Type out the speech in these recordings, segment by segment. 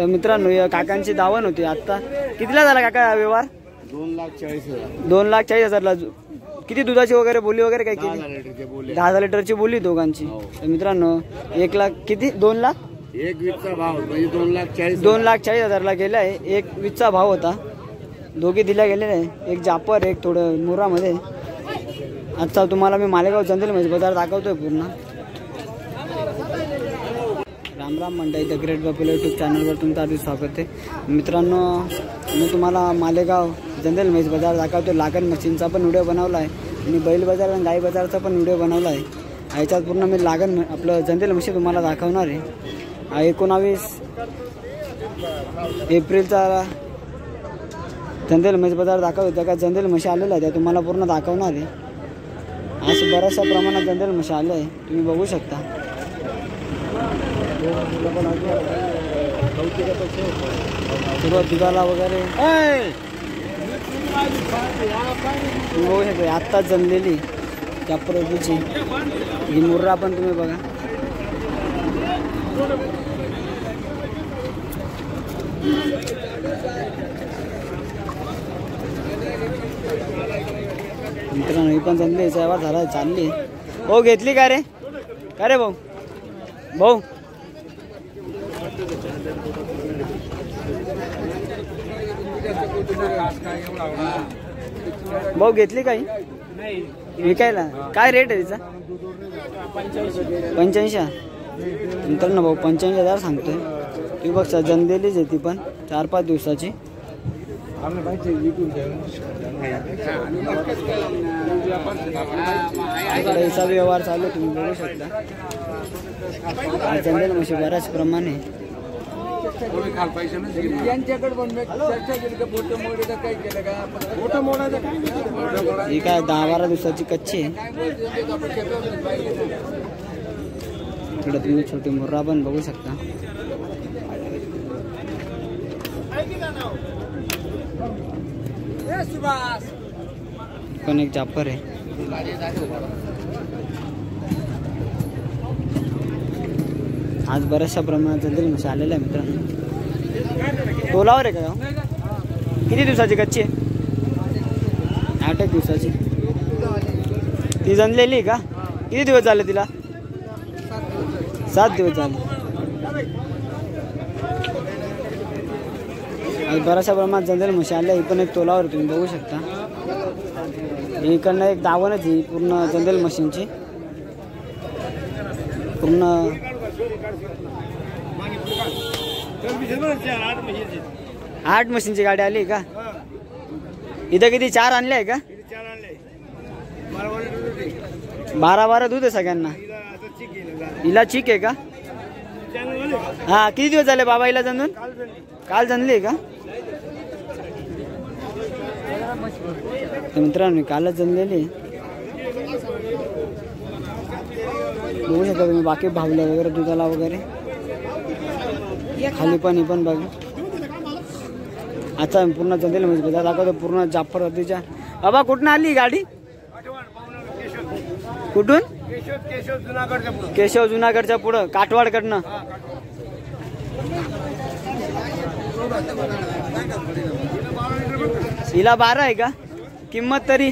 तर मित्रांनो या काकांची दावण होती आता. कितीला झाला काका व्यवहार? 2,40,000. 2,40,000ला. किती दुधाची वगैरे बोली वगैरे काय किती? 10 लिटरची बोली दोघांची. तर मित्रांनो 1 लाख किती 2 लाख 1,20चा भाव म्हणजे 2,40,000. 2,40,000ला गेलाय. 1,20चा भाव होता. दोघे दिल्या गेलेले आहे. एक जापर एक थोडं मुरामध्ये. आजचा तुम्हाला मी मालेगाव चंदेल म्हणजे बाजार दाखवतोय पूर्ण. राम राम मंडळी, द ग्रेट पॉप्युलर यूट्यूब चॅनलवर तुमचं आधी स्वागत आहे. मित्रांनो मी तुम्हाला मालेगाव जनरल म्हैस बाजार दाखवतो. लागण मशीनचा पण व्हिडिओ बनवला आहे आणि बैल बाजार आणि गाई बाजारचा पण व्हिडिओ बनवला आहे. ह्याच्यात पूर्ण मी लागण आपलं जनरल म्हशी तुम्हाला दाखवणार आहे. 19 एप्रिलचा जनरल म्हैस बाजार दाखवतो. त्या का जनरल म्हशी आलेला आहे त्या तुम्हाला पूर्ण दाखवणार आहे. आज बऱ्याचशा प्रमाणात जनरल म्हशी आले आहे, तुम्ही बघू शकता. सुरुवात दुधाला वगैरे बघू शकतो. आत्ताच जमलेली त्या प्रभूची ही मुर्रा पण तुम्ही बघा. मित्रांनो ही पण जमली. याचा झाला चालली. हो घेतली का रे? का रे भाऊ? भाऊ भाऊ घेतली काही विकायला? काय रेट आहे तिचा? 85. मित्रांनो भाऊ 85,000 सांगतोय. ती बघा जमलेलीच आहे ती पण 4-5 दिवसाची. हिचा व्यवहार चालू तुम्ही बघू शकता. जनरल म्हशी बऱ्याच प्रमाणे ही काय 10-12 दिवसाची कच्ची आहे. इकडे तुम्ही छोटी मुर्रा पण बघू शकता. पण एक जापर आहे. आज बऱ्याचशा प्रमाणात जनरल म्हशी आलेल्या आहे मित्रांनो. टोलावर आहे का? किती दिवसाची कच्ची आहे? 8 दिवसाची. ती जनलेली आहे का? किती दिवस झाले तिला? 7 दिवस झाले. आज बऱ्याचशा प्रमाणात जनरल म्हशी आल्या. ही पण एक तोलावर तुम्ही बघू शकता. इकडनं एक दावणच ही पूर्ण जनरल मशीनची. पूर्ण 8 मशीनची गाडी आली का? इथं किती 4 आणले आहे का? 12 दूध आहे सगळ्यांना. हिला चिक आहे का? हा किती दिवस झाले बाबा हिला जनून? काल जनली आहे का? मित्रांनो कालच जनलेली. बघू शकता तुम्ही. बाकी भावल्या वगैरे दुधाला वगैरे खाली पण पण बघा. आता पूर्ण जनरल म्हैस बाजार दाखवतो. पूर्ण जाफर हद्दीच्या. बाबा कुठून आली गाडी? कुठून? केशव जुनागडच्या पुढं काठवाडकडनं. हिला 12 आहे का? किंमत तरी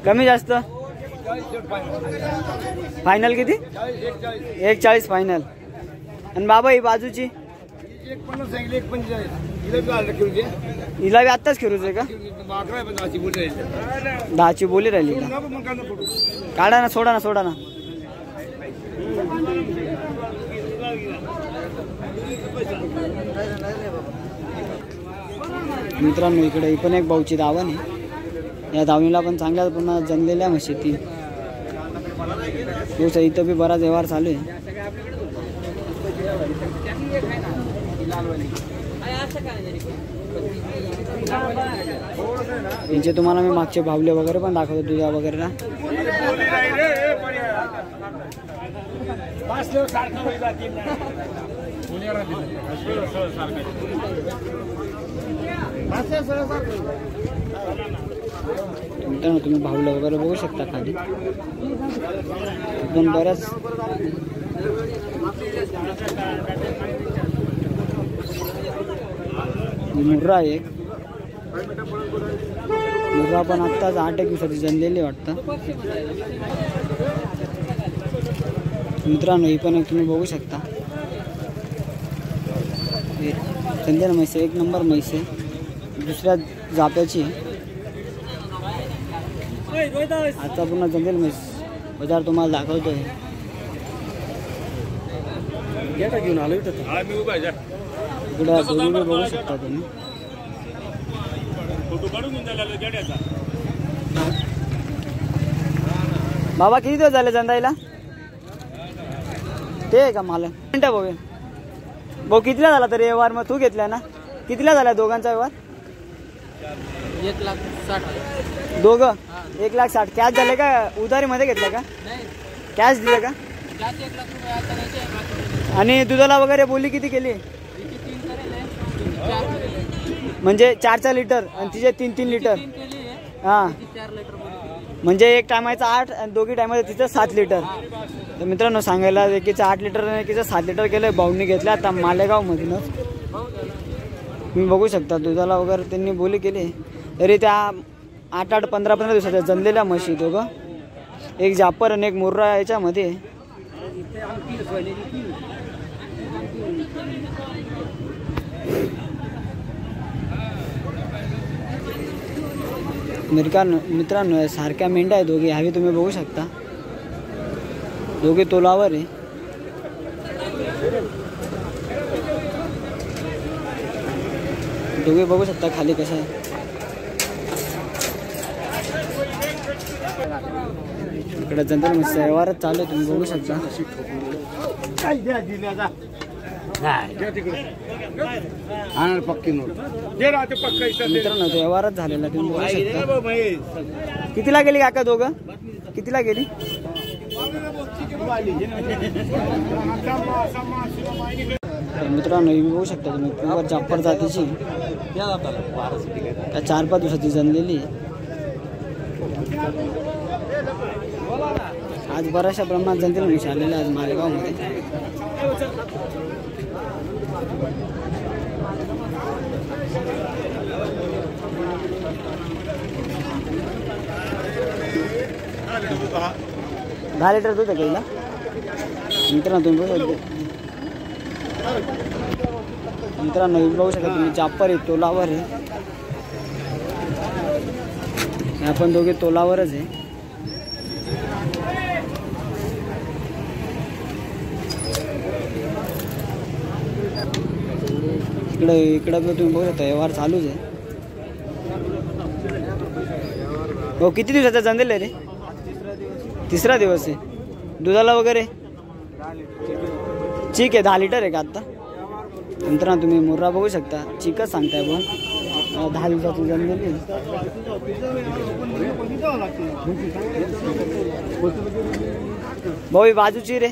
कमी जास्त? फायनल किती? 140 फायनल. आणि बाबा ही बाजूची हिला बी आत्ताच फिरूच आहे का? 10ची बोली राहिली का? काढा ना, सोडा ना. मित्रांनो इकडे पण एक भाऊची दावण आहे. या दावणीला पण चांगल्या पुन्हा जमलेल्या म्हशी ती. इथं बी बराच व्यवहार चालू आहे. यांचे तुम्हाला मी मागचे भावले वगैरे पण दाखवतो दुधा वगैरे ना. मित्रांनो तुम्ही भावले वगैरे बघू शकता खाली. पण बऱ्याच मुर्रा आहे एक. मुर्रा पण आत्ताच 8 दिवसाची जनलेली वाटतं. मित्रांनो ही पण एक तुम्ही बघू शकता. चंदन म्हैस एक नंबर म्हैस आहे, दुसऱ्या जात्याची. आजचा पूर्ण चंदन म्हैस बाजार तुम्हाला दाखवतोय. घेऊन आलो इकडे दोन्ही बघू शकता तुम्ही. बाबा किती दिवस झाले चंदाईला? ते आहे का मला मिनटं भाऊ. भाऊ कितीला झाला तरी व्यवहार? मग तू घेतला ना, कितीला झाला दोघांचा व्यवहार? 1,60,000 दोघं 1,60,000. कॅश झाले का उधारी मध्ये घेतलं का? कॅश दिलं का? आणि दुधाला वगैरे बोली किती केली? म्हणजे 4 लिटर आणि तिचे 3 लिटर. हां म्हणजे एक टायमाचा 8 आणि दोघी टायमाचं तिचं 7 लिटर. तर मित्रांनो सांगायला एकीचं 8 लिटर आणि एकीचं 7 लिटर केलं. भाऊनी घेतलं आता मालेगावमधूनच. तुम्ही बघू शकता दुधाला वगैरे त्यांनी बोली केली. तरी त्या 8-8 15-15 दिवसाच्या जनलेल्या म्हशी दोघं, एक जापर आणि एक मुर्रा याच्यामध्ये. मित्रांनो सारख्या मेंढ्या आहे दोघी. हवी तुम्ही बघू शकता दोघे तोलावर आहे. दोघे बघू शकता खाली कसं आहे. इकडे जनरल मस्त व्यवहारच चालू आहे, तुम्ही बघू शकता. पक्की नोट मित्रांनो व्यवहारच झालेला तुम्ही बघू शकता. कितीला गेली काका दोघं? कितीला गेली? मित्रांनो ही बघू शकता तुम्ही प्युअर जापर जातीची 4-5 दिवसाची जनलेली. आज बऱ्याचशा प्रमाणात जनतेला म्हशी आलेल्या आज मालेगावमध्ये. दहा लिटर दूध आहे का? मित्रांनो तुम्ही बघू शकता. मित्रांनो हे बघू शकता तुम्ही जापर आहे तोलावर आहे. आपण दोघे तोलावरच आहे. इकडे तुम्ही बघू शकता व्यवहार चालूच आहे. हो किती दिवसाचा जनरेल आहे रे? 3रा दिवस आहे. दुधाला वगैरे ठीक आहे 10 लिटर आहे का आत्ता? मित्रांनो तुम्ही मुर्रा बघू शकता चिकच सांगताय पण 10 दिवसाची जनरेल. भाऊ बाजूची रे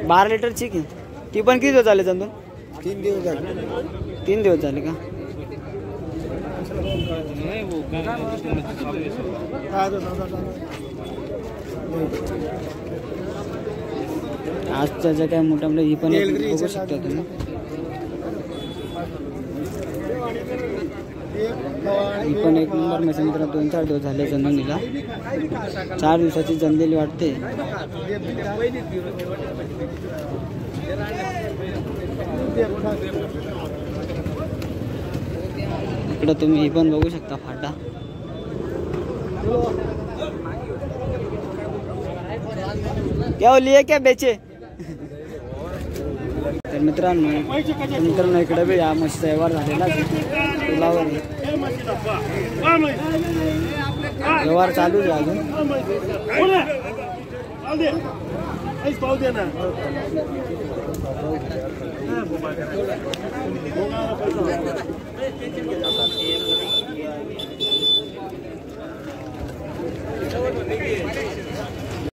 12 लिटर चिक आहे. ती पण किती दिवस झाले चंदू? 3 दिवस झाले. 3 दिवस झाले का? आजच्या ज्या काय मोठ्या मोठ्या ही पण बघू शकता तुम्ही. ही पण एक नंबर म्हैस मित्र 2-4 दिवस झाले जननीला. 4 दिवसाची जनलेली वाटते. इकडे तुम्ही ही पण बघू शकता फाटा. क्या लिए क्या बेचे? तर मित्रांनो इकडे बी या म्हशीचा व्यवहार झालेला तोलावर व्यवहार चालू आहे अजून.